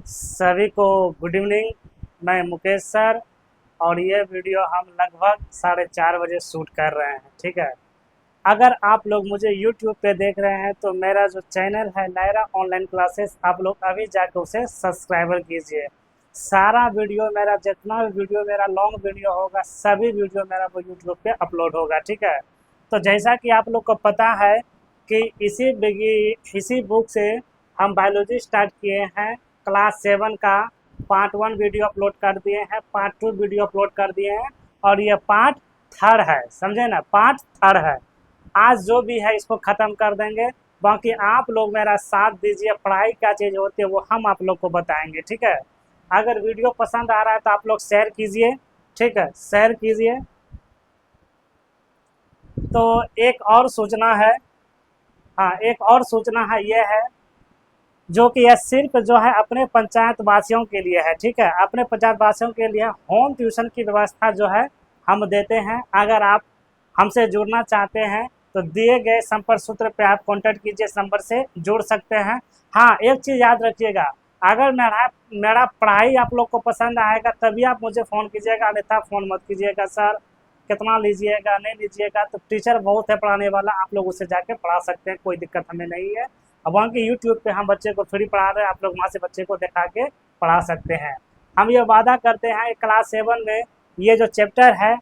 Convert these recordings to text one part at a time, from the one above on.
सभी को good evening. मैं मुकेश सर और ये वीडियो हम लगभग 4:30 बजे शूट कर रहे हैं। ठीक है, अगर आप लोग मुझे यूट्यूब पे देख रहे हैं तो मेरा जो चैनल है नायरा ऑनलाइन क्लासेस, आप लोग अभी जाकर उसे सब्सक्राइबर कीजिए। सारा वीडियो मेरा, जितना भी वीडियो मेरा लॉन्ग वीडियो होगा, सभी वीडियो मेरा वो यूट्यूब पे अपलोड होगा। ठीक है, तो जैसा कि आप लोग को पता है कि इसी बुक से हम बायोलॉजी स्टार्ट किए हैं। क्लास 7 का पार्ट 1 वीडियो अपलोड कर दिए हैं, पार्ट 2 वीडियो अपलोड कर दिए हैं और ये पार्ट 3 है। समझे ना, पार्ट 3 है। आज जो भी है इसको ख़त्म कर देंगे। बाकी आप लोग मेरा साथ दीजिए, पढ़ाई क्या चीज़ होती है वो हम आप लोग को बताएंगे। ठीक है, अगर वीडियो पसंद आ रहा है तो आप लोग शेयर कीजिए। ठीक है, शेयर कीजिए। तो एक और सूचना है, हाँ एक और सूचना है, ये है जो कि यह सिर्फ जो है अपने पंचायत वासियों के लिए है। ठीक है, अपने पंचायत वासियों के लिए होम ट्यूशन की व्यवस्था जो है हम देते हैं। अगर आप हमसे जुड़ना चाहते हैं तो दिए गए संपर्क सूत्र पे आप कांटेक्ट कीजिए, इस नंबर से जुड़ सकते हैं। हाँ, एक चीज़ याद रखिएगा, अगर मेरा पढ़ाई आप लोग को पसंद आएगा तभी आप मुझे फ़ोन कीजिएगा, अन्यथा फ़ोन मत कीजिएगा। सर कितना लीजिएगा, नहीं लीजिएगा, तो टीचर बहुत है पढ़ाने वाला, आप लोग उससे जाके पढ़ा सकते हैं, कोई दिक्कत हमें नहीं है। अब वहाँ की यूट्यूब पे हम बच्चे को फ्री पढ़ा रहे हैं, आप लोग वहाँ से बच्चे को दिखा के पढ़ा सकते हैं। हम ये वादा करते हैं क्लास 7 में ये जो चैप्टर है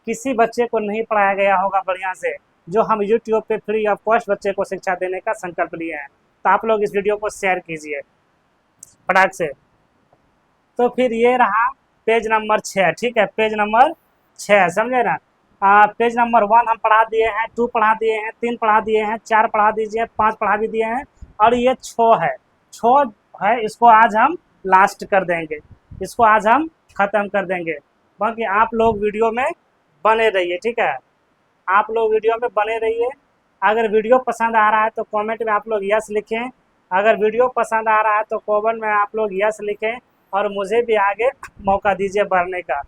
किसी बच्चे को नहीं पढ़ाया गया होगा बढ़िया से, जो हम यूट्यूब पे फ्री ऑफ कॉस्ट बच्चे को शिक्षा देने का संकल्प लिए हैं। तो आप लोग इस वीडियो को शेयर कीजिए फटाक से। तो फिर ये रहा पेज नंबर 6। ठीक है, पेज नंबर 6 समझे ना। पेज नंबर 1 हम पढ़ा दिए हैं, 2 पढ़ा दिए हैं, 3 पढ़ा दिए हैं, 4 पढ़ा दीजिए, 5 पढ़ा भी दिए हैं और ये 6 है। 6 है, इसको आज हम लास्ट कर देंगे, इसको आज हम ख़त्म कर देंगे। बाकी आप लोग वीडियो में बने रहिए। ठीक है, आप लोग वीडियो में बने रहिए। अगर वीडियो पसंद आ रहा है तो कमेंट में आप लोग यस लिखें। अगर वीडियो पसंद आ रहा है तो कमेंट में आप लोग यस लिखें और मुझे भी आगे मौका दीजिए बढ़ने का।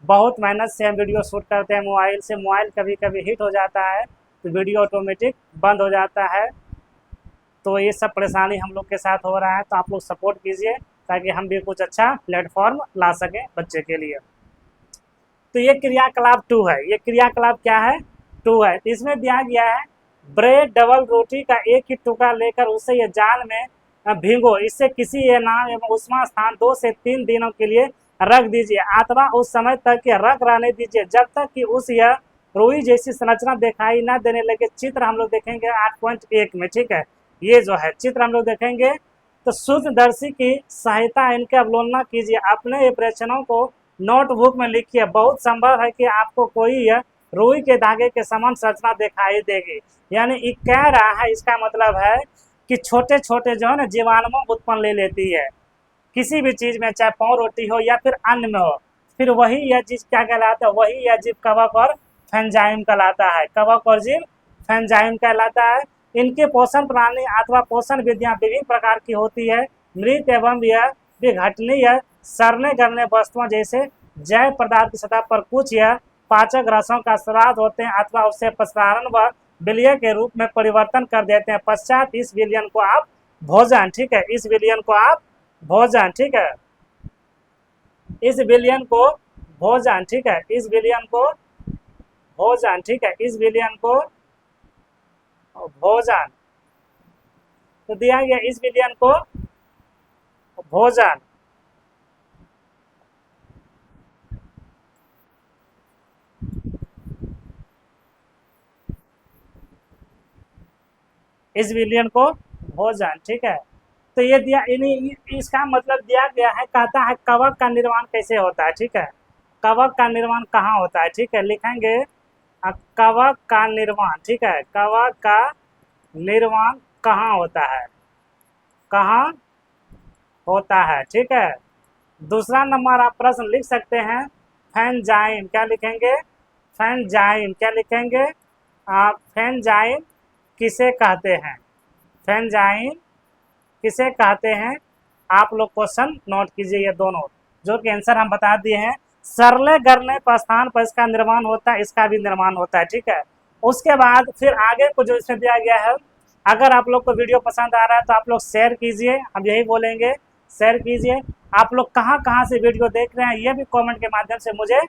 बहुत मेहनत से हम वीडियो शूट करते हैं मोबाइल से, मोबाइल कभी कभी हिट हो जाता है तो वीडियो ऑटोमेटिक बंद हो जाता है। तो ये सब परेशानी हम लोग के साथ हो रहा है, तो आप लोग सपोर्ट कीजिए ताकि हम भी कुछ अच्छा प्लेटफॉर्म ला सकें बच्चे के लिए। तो ये क्रियाकलाप 2 है। ये क्रियाकलाप क्या है? 2 है। इसमें दिया गया है ब्रेड डबल रोटी का एक ही टुकड़ा लेकर उसे ये जाल में भिगो, इससे किसी ये नाम एवं उष्मा स्थान 2 से 3 दिनों के लिए रख दीजिए अथवा उस समय तक रख रहने दीजिए जब तक कि उस यह रुई जैसी संरचना दिखाई न देने लगे। चित्र हम लोग देखेंगे 8.1 में। ठीक है, ये जो है चित्र हम लोग देखेंगे। तो सूक्ष्मदर्शी की सहायता इनके अवलोकन कीजिए, अपने प्रश्नों को नोटबुक में लिखिए। बहुत संभव है कि आपको कोई यह रुई के धागे के समान संरचना दिखाई देगी। यानी ये कह रहा है, इसका मतलब है कि छोटे छोटे जो है ना जीवाणु उत्पन्न ले लेती है किसी भी चीज़ में, चाहे पाव रोटी हो या फिर अन्न में हो। फिर वही यह चीज़ क्या कहलाता है? वही यह जीव कवक और फेंजाइम कहलाता है। कवक और जीव फेंजाइम कहलाता है। इनके पोषण प्रणाली अथवा पोषण विधियाँ विभिन्न प्रकार की होती है। मृत एवं यह विघटनीय सड़ने गलने वस्तुओं जैसे जैव पदार्थ की सतह पर कुछ यह पाचक रसों का स्वाद होते हैं अथवा उससे प्रसारण व विलय के रूप में परिवर्तन कर देते हैं। पश्चात इस विलयन को आप भोजन, ठीक है, इस विलयन को आप भोजन, ठीक है, इस विलयन को भोजन, ठीक है, इस विलयन को भोजन, ठीक है, इस विलयन को भोजन, तो दिया गया इस विलयन को भोजन। इस विलयन को भोजन, ठीक है। तो ये दिया, इसका मतलब दिया गया है, कहता है कवक का निर्माण कैसे होता है। ठीक है, कवक का निर्माण कहाँ होता है? ठीक है, लिखेंगे कवक का निर्माण, ठीक है, कवक का निर्माण कहाँ होता है? कहाँ होता है? ठीक है। दूसरा नंबर आप प्रश्न लिख सकते हैं फेंजाइम, क्या लिखेंगे? फेंजाइम, क्या लिखेंगे आप? फेंजाइम किसे कहते हैं? फेंजाइम किसे कहते हैं? आप लोग क्वेश्चन नोट कीजिए, ये दोनों जो कि आंसर हम बता दिए हैं। सरले गरने पर स्थान पर इसका निर्माण होता है, इसका भी निर्माण होता है। ठीक है, उसके बाद फिर आगे को जो इसमें दिया गया है, अगर आप लोग को वीडियो पसंद आ रहा है तो आप लोग शेयर कीजिए, हम यही बोलेंगे शेयर कीजिए। आप लोग कहाँ कहाँ से वीडियो देख रहे हैं ये भी कमेंट के माध्यम से मुझे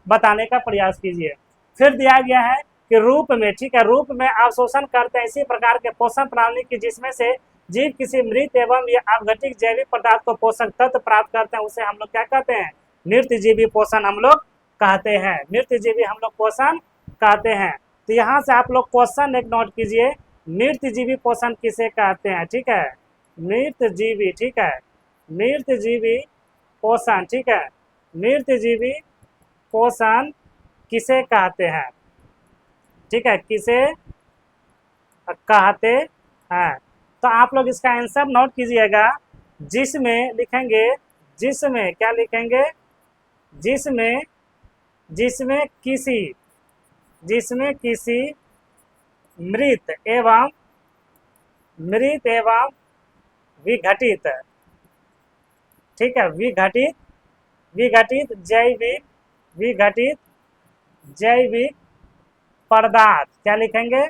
बताने का प्रयास कीजिए। फिर दिया गया है कि रूप में, ठीक है, रूप में अवशोषण करते हैं इसी प्रकार के पोषण प्रणाली की जिसमें से जीव किसी मृत एवं या अवघटित जैविक पदार्थ को पोषक तत्व प्राप्त करते हैं, उसे हम लोग क्या कहते हैं? निर्तजीवी पोषण हम लोग कहते हैं। निर्तजीवी हम लोग पोषण कहते हैं। तो यहाँ से आप लोग क्वेश्चन एक नोट कीजिए, निर्तजीवी पोषण किसे कहते हैं? ठीक है, निर्तजीवी, ठीक है, निर्तजीवी पोषण, ठीक है, निर्तजीवी पोषण किसे कहते हैं? ठीक है, किसे कहते हैं? तो आप लोग इसका आंसर नोट कीजिएगा, जिसमें लिखेंगे, जिसमें क्या लिखेंगे? जिसमें जिसमें किसी जिसमें किसी मृत एवं विघटित, ठीक है, विघटित जैविक पदार्थ, क्या लिखेंगे?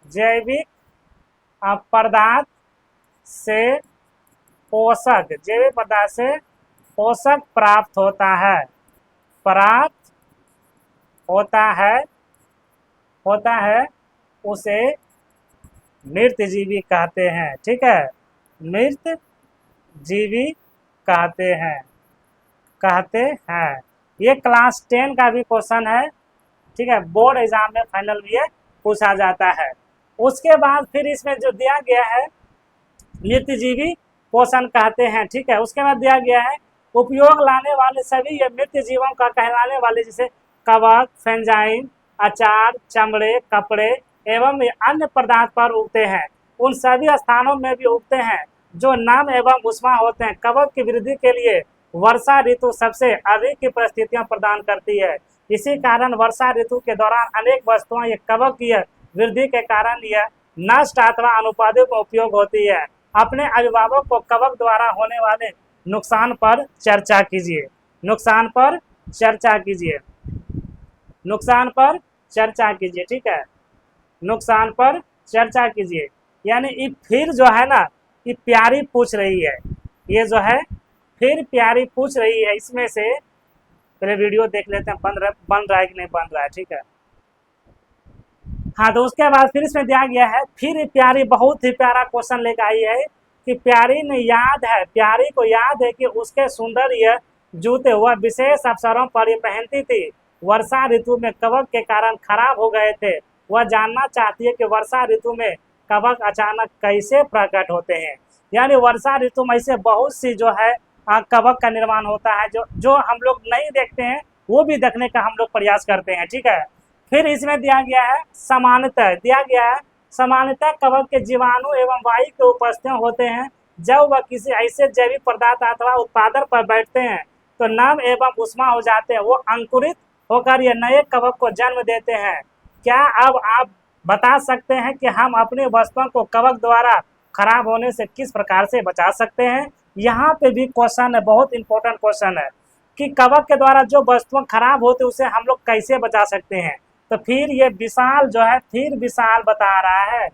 जैविक पदार्थ से जैविक पदार्थ से पोषक प्राप्त होता है, उसे मृतजीवी कहते हैं। ठीक है, मृतजीवी कहते हैं। ये क्लास 10 का भी क्वेश्चन है, ठीक है, बोर्ड एग्जाम में फाइनल में ये पूछा जाता है। उसके बाद फिर इसमें जो दिया गया है मृतजीवी पोषण कहते हैं, ठीक है। उसके बाद दिया गया है उपयोग लाने वाले सभी ये मृत जीवों का कहलाने वाले, जैसे कवक, फेंजाइम, अचार, चमड़े, कपड़े एवं अन्य पदार्थ पर उगते हैं। उन सभी स्थानों में भी उगते हैं जो नम एवं उष्मा होते हैं। कवक की वृद्धि के लिए वर्षा ऋतु सबसे अधिक की परिस्थितियां प्रदान करती है। इसी कारण वर्षा ऋतु के दौरान अनेक वस्तुएं ये कवक की वृद्धि के कारण यह नष्ट अथवा अनुत्पादित उपयोग होती है। अपने अभिभावक को कवक द्वारा होने वाले नुकसान पर चर्चा कीजिए। नुकसान पर चर्चा कीजिए। नुकसान पर चर्चा कीजिए, ठीक है, नुकसान पर चर्चा कीजिए। यानी ये फिर जो है ना, ये प्यारी पूछ रही है, ये जो है फिर प्यारी पूछ रही है। इसमें से पहले वीडियो देख लेते हैं, बन रहा है कि नहीं बन रहा है, ठीक है। हाँ, तो उसके बाद फिर इसमें दिया गया है, फिर प्यारी बहुत ही प्यारा क्वेश्चन लेकर आई है कि प्यारी को याद है कि उसके सुंदर यह जूते वह विशेष अवसरों पर ये पहनती थी। वर्षा ऋतु में कवक के कारण खराब हो गए थे। वह जानना चाहती है कि वर्षा ऋतु में कवक अचानक कैसे प्रकट होते हैं। यानी वर्षा ऋतु में ऐसे बहुत सी जो है कवक का निर्माण होता है, जो हम लोग नहीं देखते हैं, वो भी देखने का हम लोग प्रयास करते हैं, ठीक है। फिर इसमें दिया गया है सामान्यतः कवक के जीवाणु एवं वायु के उपस्थित होते हैं। जब वह किसी ऐसे जैविक पदार्थ अथवा उत्पादन पर बैठते हैं तो नम एवं उष्मा हो जाते हैं। वो अंकुरित होकर ये नए कवक को जन्म देते हैं। क्या अब आप बता सकते हैं कि हम अपनी वस्तुओं को कवक द्वारा खराब होने से किस प्रकार से बचा सकते हैं? यहाँ पे भी क्वेश्चन है, बहुत इंपॉर्टेंट क्वेश्चन है कि कवक के द्वारा जो वस्तुएं खराब होती है उसे हम लोग कैसे बचा सकते हैं। तो फिर ये विशाल बता रहा है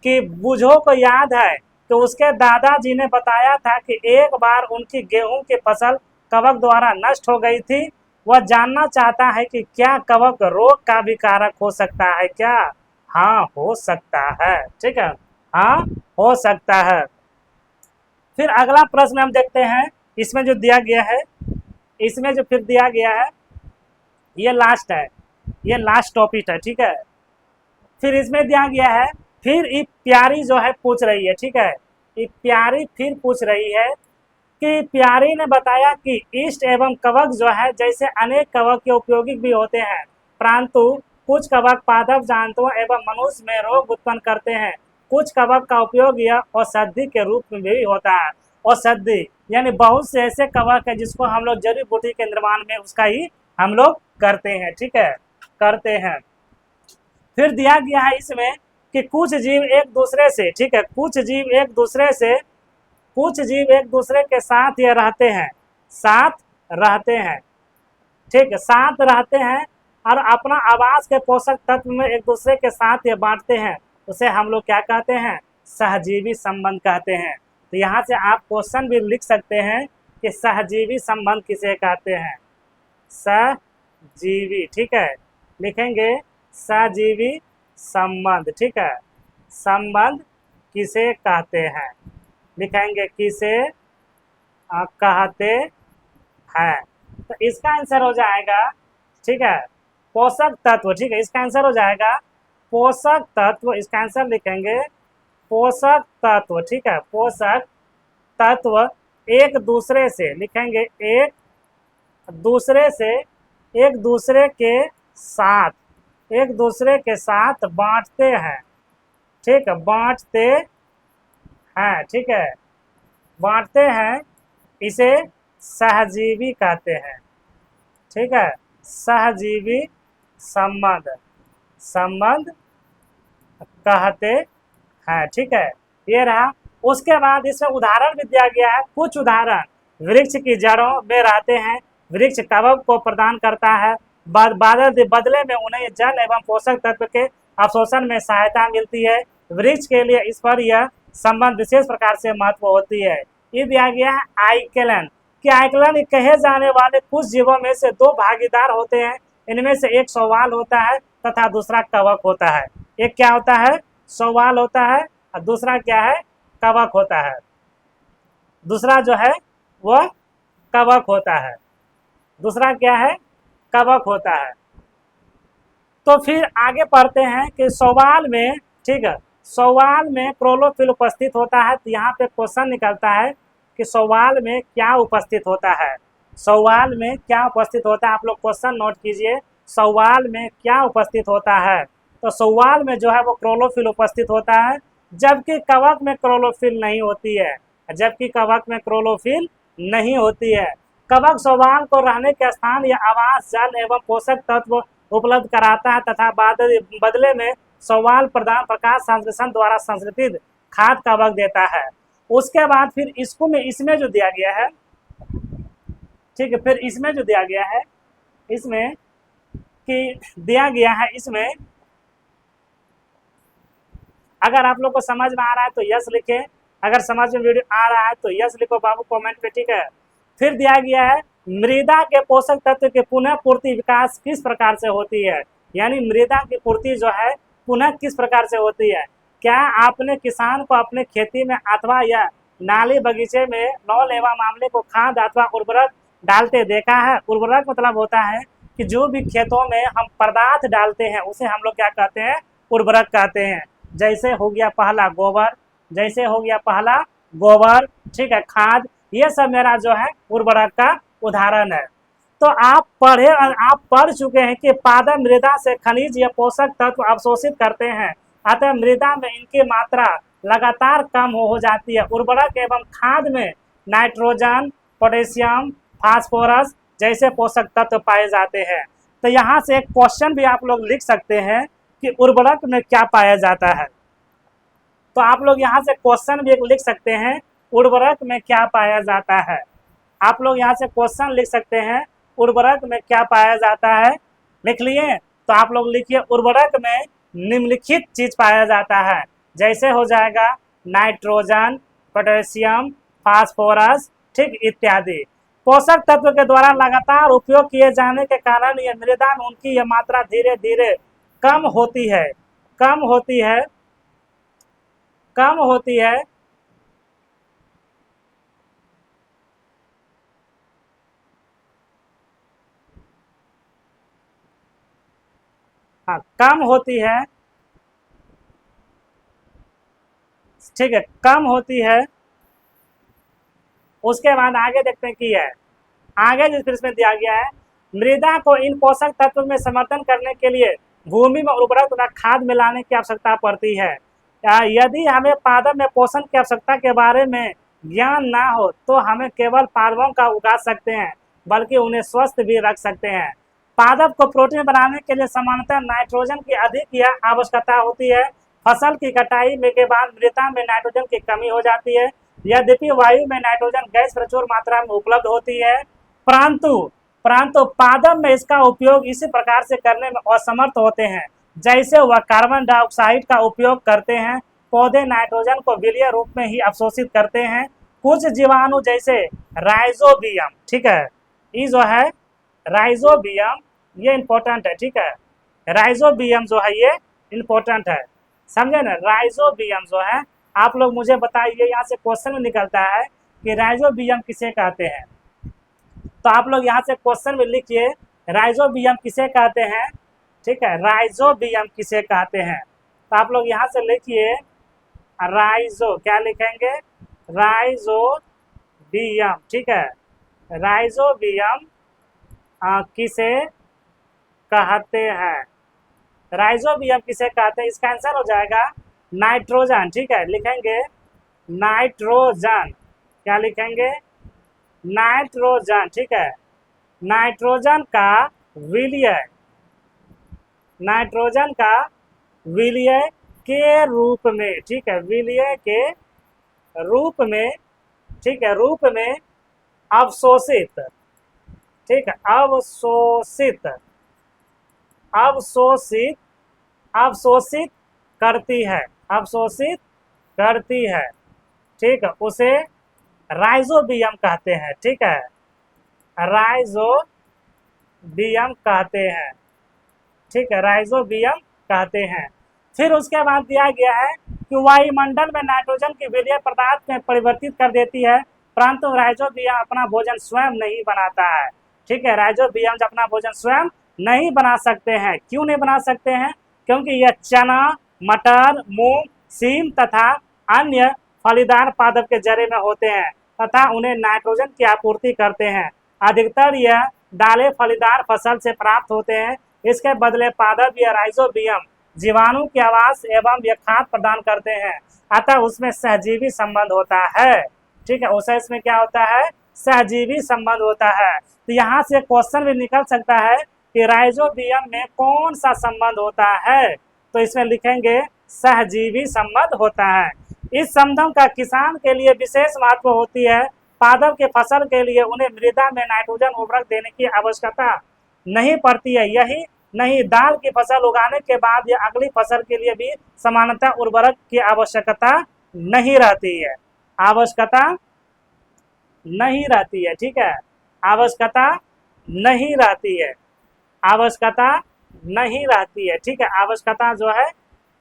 कि बूझो को याद है तो उसके दादाजी ने बताया था कि एक बार उनकी गेहूं की फसल कवक द्वारा नष्ट हो गई थी। वह जानना चाहता है कि क्या कवक रोग का भी कारक हो सकता है क्या? हाँ, हो सकता है, ठीक है, हाँ हो सकता है। फिर अगला प्रश्न हम देखते हैं, इसमें जो दिया गया है, इसमें जो फिर दिया गया है, ये लास्ट है, ये लास्ट टॉपिक है, ठीक है। फिर इसमें दिया गया है, फिर ये प्यारी जो है पूछ रही है, ठीक है, ये प्यारी फिर पूछ रही है कि प्यारी ने बताया कि ईस्ट एवं कवक जो है जैसे अनेक कवक के उपयोगी भी होते हैं, परंतु कुछ कवक पादप जंतुओं एवं मनुष्य में रोग उत्पन्न करते हैं। कुछ कवक का उपयोग यह औषधि के रूप में भी होता है। औषधि यानी बहुत से ऐसे कवक है जिसको हम लोग जड़ी बूटी के निर्माण में उसका ही हम लोग करते हैं, ठीक है, करते हैं। फिर दिया गया है इसमें कि कुछ जीव एक दूसरे से, ठीक है, कुछ जीव एक दूसरे के साथ ये रहते हैं, ठीक है, साथ रहते हैं और अपना आवास के पोषक तत्व में एक दूसरे के साथ ये बांटते हैं। उसे हम लोग क्या कहते हैं? सहजीवी संबंध कहते हैं। तो यहाँ से आप क्वेश्चन भी लिख सकते हैं कि सहजीवी संबंध किसे कहते हैं, सहजीवी, ठीक है, लिखेंगे सहजीवी संबंध, ठीक है, संबंध किसे कहते हैं, लिखेंगे किसे कहते हैं। तो इसका आंसर हो जाएगा, ठीक है, पोषक तत्व, ठीक है, इसका आंसर हो जाएगा पोषक तत्व, इसका आंसर लिखेंगे पोषक तत्व, ठीक है, पोषक तत्व एक दूसरे से, लिखेंगे एक दूसरे से, एक दूसरे के साथ, एक दूसरे के साथ बांटते हैं, ठीक है, बांटते हैं, ठीक है, बांटते हैं, इसे सहजीवी कहते हैं, ठीक है, सहजीवी संबंध, संबंध कहते हैं, ठीक है, ये रहा। उसके बाद इसमें उदाहरण भी दिया गया है, कुछ उदाहरण, वृक्ष की जड़ों में रहते हैं, वृक्ष कवक को प्रदान करता है, बदले में उन्हें जल एवं पोषक तत्व के अवशोषण में सहायता मिलती है, वृक्ष के लिए इस पर यह संबंध विशेष प्रकार से महत्व होती है। ये दिया गया है आइकेलन, कि आइकेलन कहे जाने वाले कुछ जीवों में से दो भागीदार होते हैं, इनमें से एक शैवाल होता है तथा दूसरा कवक होता है। एक क्या होता है, शैवाल होता है, और दूसरा क्या है, कवक होता है, दूसरा जो है वह कवक होता है, दूसरा क्या है, कवक होता है। तो फिर आगे पढ़ते हैं कि शैवाल में, ठीक है, शैवाल में क्लोरोफिल उपस्थित होता है। तो यहाँ पे क्वेश्चन निकलता है कि शैवाल में क्या उपस्थित होता है, शैवाल में क्या उपस्थित होता है, आप लोग क्वेश्चन नोट कीजिए, शैवाल में क्या उपस्थित होता है। तो शैवाल में जो है वो क्लोरोफिल उपस्थित होता है, जबकि कवक में क्लोरोफिल नहीं होती है, जबकि कवक में क्लोरोफिल नहीं होती है। कवक शैवाल को रहने के स्थान या आवास, जल एवं पोषक तत्व उपलब्ध कराता है तथा बदले में शैवाल प्रदान प्रकाश संश्लेषण द्वारा संश्लेषित खाद्य कवक देता है। उसके बाद फिर इसमें जो दिया गया है, ठीक है, फिर इसमें जो दिया गया है, इसमें कि दिया गया है, इसमें अगर आप लोग को समझ में आ रहा है तो यस लिखे, अगर समझ में वीडियो आ रहा है तो यस लिखो बाबू कमेंट पे, ठीक है। फिर दिया गया है मृदा के पोषक तत्व के पुनः पूर्ति विकास किस प्रकार से होती है, यानी मृदा की पूर्ति जो है पुनः किस प्रकार से होती है। क्या आपने किसान को अपने खेती में अथवा या नाली बगीचे में नौ लेवा मामले को खाद अथवा उर्वरक डालते देखा है। उर्वरक मतलब होता है कि जो भी खेतों में हम पदार्थ डालते हैं उसे हम लोग क्या कहते हैं, उर्वरक कहते हैं। जैसे हो गया पहला गोबर, जैसे हो गया पहला गोबर, ठीक है, खाद, ये सब मेरा जो है उर्वरक का उदाहरण है। तो आप पढ़ चुके हैं कि पादप मृदा से खनिज या पोषक तत्व अवशोषित करते हैं, अतः मृदा में इनकी मात्रा लगातार कम हो जाती है। उर्वरक एवं खाद में नाइट्रोजन, पोटेशियम, फास्फोरस जैसे पोषक तत्व पाए जाते हैं। तो यहाँ से एक क्वेश्चन भी आप लोग लिख सकते हैं कि उर्वरक में क्या पाया जाता है। तो आप लोग यहाँ से क्वेश्चन भी एक लिख सकते हैं, उर्वरक में क्या पाया जाता है। आप लोग यहाँ से क्वेश्चन लिख सकते हैं, उर्वरक में क्या पाया जाता है, लिख लिए। तो आप लोग लिखिए, उर्वरक में निम्नलिखित चीज पाया जाता है, जैसे हो जाएगा नाइट्रोजन, पोटेशियम, फास्फोरस, ठीक, इत्यादि। पोषक तत्व के द्वारा लगातार उपयोग किए जाने के कारण यह मृदा में उनकी यह मात्रा धीरे धीरे कम होती है, कम होती है, कम होती है। हाँ, कम होती है, ठीक है, कम होती है। उसके बाद आगे देखते हैं कि है, आगे जिस इसमें दिया गया है, मृदा को इन पोषक तत्व में समर्थन करने के लिए भूमि में उर्वरक तथा खाद मिलाने की आवश्यकता पड़ती है। यदि हमें पादप में पोषण की आवश्यकता के बारे में ज्ञान ना हो तो हमें केवल पादपों का उगा सकते हैं, बल्कि उन्हें स्वस्थ भी रख सकते हैं। पादप को प्रोटीन बनाने के लिए सामान्यतः नाइट्रोजन की अधिक आवश्यकता होती है। फसल की कटाई में के बाद मृदा में नाइट्रोजन की कमी हो जाती है। यद्यपि वायु में नाइट्रोजन गैस प्रचुर मात्रा में उपलब्ध होती है, परंतु पादप में इसका उपयोग इसी प्रकार से करने में असमर्थ होते हैं जैसे वह कार्बन डाइऑक्साइड का उपयोग करते हैं। पौधे नाइट्रोजन को विलीय रूप में ही अवशोषित करते हैं। कुछ जीवाणु जैसे राइजोबियम, ठीक है, ये जो है राइजोबियम, ये इंपॉर्टेंट है, ठीक है, राइजोबियम जो है ये इंपॉर्टेंट है, समझे ना। राइजोबियम जो है, आप लोग मुझे बताइए, यहाँ से क्वेश्चन में निकलता है कि राइजोबियम किसे कहते हैं, तो आप लोग यहाँ से क्वेश्चन में लिखिए राइजोबियम किसे कहते हैं, ठीक है, राइजोबियम किसे कहते हैं, तो आप लोग यहाँ से लिखिए राइजो, क्या लिखेंगे, राइजोबियम, ठीक है, राइजोबियम किसे कहते हैं, राइजोबियम किसे कहते हैं, इसका आंसर हो जाएगा नाइट्रोजन, ठीक है, लिखेंगे नाइट्रोजन, क्या लिखेंगे, नाइट्रोजन, ठीक है, नाइट्रोजन का विलय, नाइट्रोजन का विलय के रूप में, ठीक है, विलय के रूप में, ठीक है, रूप में अवशोषित, ठीक है, अवशोषित, अवशोषित, अवशोषित करती है, अवशोषित करती है, ठीक है, उसे राइजोबियम कहते हैं, ठीक है, राइजोबियम कहते हैं, ठीक है, राइजोबियम कहते हैं। फिर उसके बाद दिया गया है कि वायुमंडल में नाइट्रोजन की विलय पदार्थ में परिवर्तित कर देती है, परंतु राइजोबियम अपना भोजन स्वयं नहीं बनाता है, ठीक है, राइजोबियम अपना भोजन स्वयं नहीं बना सकते हैं। क्यों नहीं बना सकते हैं, क्योंकि यह चना, मटर, मूंग, सीम तथा अन्य फलीदार पादप के जरे में होते हैं तथा उन्हें नाइट्रोजन की आपूर्ति करते हैं। अधिकतर यह डाले फलीदार फसल से प्राप्त होते हैं। इसके बदले पादप या राइजोबियम जीवाणु के आवास एवं यह खाद प्रदान करते हैं, अतः उसमें सहजीवी संबंध होता है, ठीक है, उसे इसमें क्या होता है, सहजीवी संबंध होता है। तो यहाँ से क्वेश्चन भी निकल सकता है कि राइजोबियम में कौन सा संबंध होता है, तो इसमें लिखेंगे सहजीवी संबंध होता है। इस संबंध का किसान के लिए विशेष महत्व होती है। पादप के फसल के लिए उन्हें मृदा में नाइट्रोजन उर्वरक देने की आवश्यकता नहीं पड़ती है, यही नहीं दाल की फसल उगाने के बाद या अगली फसल के लिए भी समानता उर्वरक की आवश्यकता नहीं रहती है, आवश्यकता नहीं रहती है, ठीक है, आवश्यकता नहीं रहती है, आवश्यकता नहीं रहती है, ठीक है, आवश्यकता जो है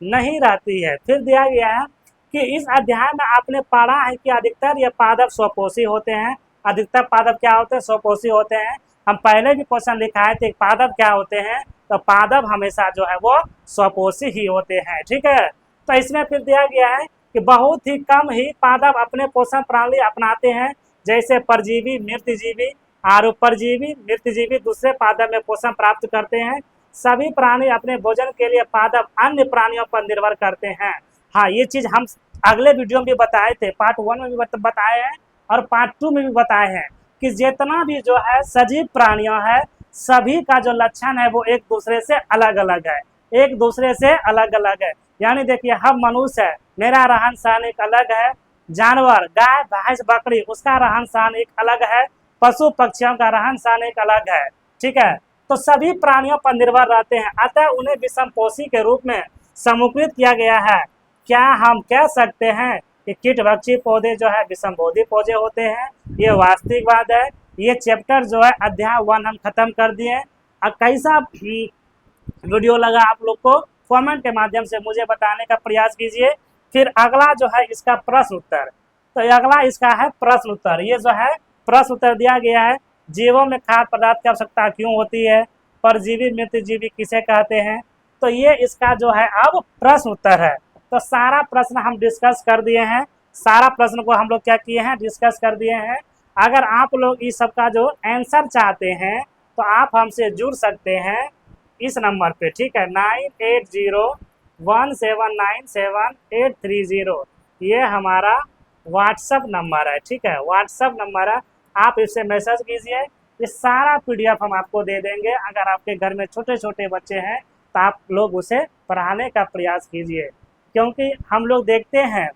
नहीं रहती है। फिर दिया गया है कि इस अध्याय में आपने पढ़ा है कि अधिकतर ये पादप स्वपोषी होते हैं, अधिकतर पादप क्या होते हैं, स्वपोषी होते हैं। हम पहले भी क्वेश्चन लिखाए थे पादप क्या होते हैं, तो पादप हमेशा जो है वो स्वपोषी ही होते हैं, ठीक है। तो इसमें फिर दिया गया है कि बहुत ही कम ही पादप अपने पोषण प्रणाली अपनाते हैं, जैसे परजीवी, मृतजीवी, और परजीवी मृतजीवी दूसरे पादप में पोषण प्राप्त करते हैं। सभी प्राणी अपने भोजन के लिए पादप अन्य प्राणियों पर निर्भर करते हैं। हाँ, ये चीज हम अगले वीडियो में भी बताए थे, पार्ट 1 में भी बताए हैं और पार्ट 2 में भी बताए हैं कि जितना भी जो है सजीव प्राणियों है, सभी का जो लक्षण है वो एक दूसरे से अलग अलग है, एक दूसरे से अलग अलग है। यानी देखिए, हम मनुष्य है, मेरा रहन सहन एक अलग है, जानवर गाय भैंस बकरी उसका रहन सहन एक अलग है, पशु पक्षियों का रहन सहन एक अलग है, ठीक है। तो सभी प्राणियों पर निर्भर रहते हैं, अतः उन्हें विषमपोषी के रूप में समूहीकृत किया गया है। क्या हम कह सकते हैं कि कीटभक्षी पौधे जो है विषमपोषी पौधे होते हैं, ये वास्तविक बात है। ये चैप्टर जो है अध्याय 1 हम खत्म कर दिए। अब कैसा वीडियो लगा आप लोग को, कमेंट के माध्यम से मुझे बताने का प्रयास कीजिए। फिर अगला जो है इसका प्रश्न उत्तर, तो अगला इसका है प्रश्न उत्तर। ये जो है प्रश्न उत्तर दिया गया है, जीवों में खाद्य पदार्थ की आवश्यकता क्यों होती है, परजीवी मृतजीवी किसे कहते हैं, तो ये इसका जो है अब प्रश्न उत्तर है। तो सारा प्रश्न हम डिस्कस कर दिए हैं, सारा प्रश्न को हम लोग क्या किए हैं, डिस्कस कर दिए हैं। अगर आप लोग इस सब का जो आंसर चाहते हैं तो आप हमसे जुड़ सकते हैं इस नंबर पे, ठीक है, 9801797830। ये हमारा व्हाट्सअप नंबर है, ठीक है, व्हाट्सअप नंबर है, आप इससे मैसेज कीजिए। ये सारा PDF हम आपको दे देंगे। अगर आपके घर में छोटे छोटे बच्चे हैं तो आप लोग उसे पढ़ाने का प्रयास कीजिए, क्योंकि हम लोग देखते हैं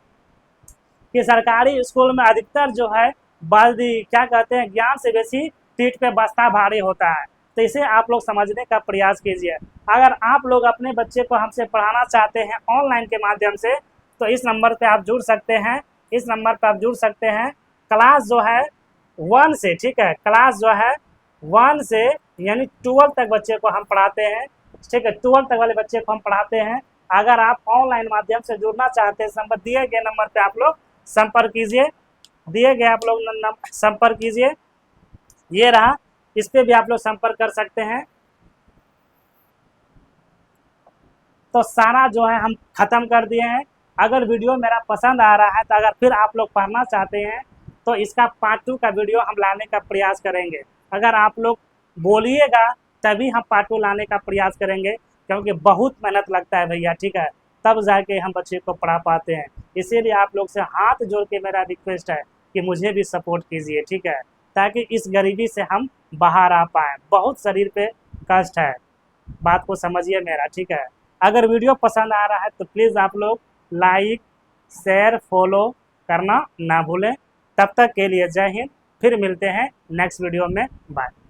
कि सरकारी स्कूल में अधिकतर जो है बल्दी क्या कहते हैं, ज्ञान से बेसी पीठ पे बस्ता भारी होता है। तो इसे आप लोग समझने का प्रयास कीजिए। अगर आप लोग अपने बच्चे को हमसे पढ़ाना चाहते हैं ऑनलाइन के माध्यम से, तो इस नंबर पे आप जुड़ सकते हैं, इस नंबर पे आप जुड़ सकते हैं। क्लास जो है 1 से, ठीक है, क्लास जो है 1 से यानी 12 तक बच्चे को हम पढ़ाते हैं, ठीक है, 12 तक वाले बच्चे को हम पढ़ाते हैं। अगर आप ऑनलाइन माध्यम से जुड़ना चाहते हैं, नंबर दिए गए नंबर पे आप लोग संपर्क कीजिए, दिए गए आप लोग संपर्क कीजिए, ये रहा, इस पे भी आप लोग संपर्क कर सकते हैं। तो सारा जो है हम ख़त्म कर दिए हैं। अगर वीडियो मेरा पसंद आ रहा है तो अगर फिर आप लोग पढ़ना चाहते हैं तो इसका पार्ट 2 का वीडियो हम लाने का प्रयास करेंगे। अगर आप लोग बोलिएगा तभी हम पार्ट 2 लाने का प्रयास करेंगे, क्योंकि बहुत मेहनत लगता है भैया, ठीक है, तब जाके हम बच्चे को पढ़ा पाते हैं। इसीलिए आप लोग से हाथ जोड़ के मेरा रिक्वेस्ट है कि मुझे भी सपोर्ट कीजिए, ठीक है, ताकि इस गरीबी से हम बाहर आ पाएँ। बहुत शरीर पे कष्ट है, बात को समझिए मेरा, ठीक है। अगर वीडियो पसंद आ रहा है तो प्लीज़ आप लोग लाइक, शेयर, फॉलो करना ना भूलें। तब तक के लिए जय हिंद, फिर मिलते हैं नेक्स्ट वीडियो में, बाय।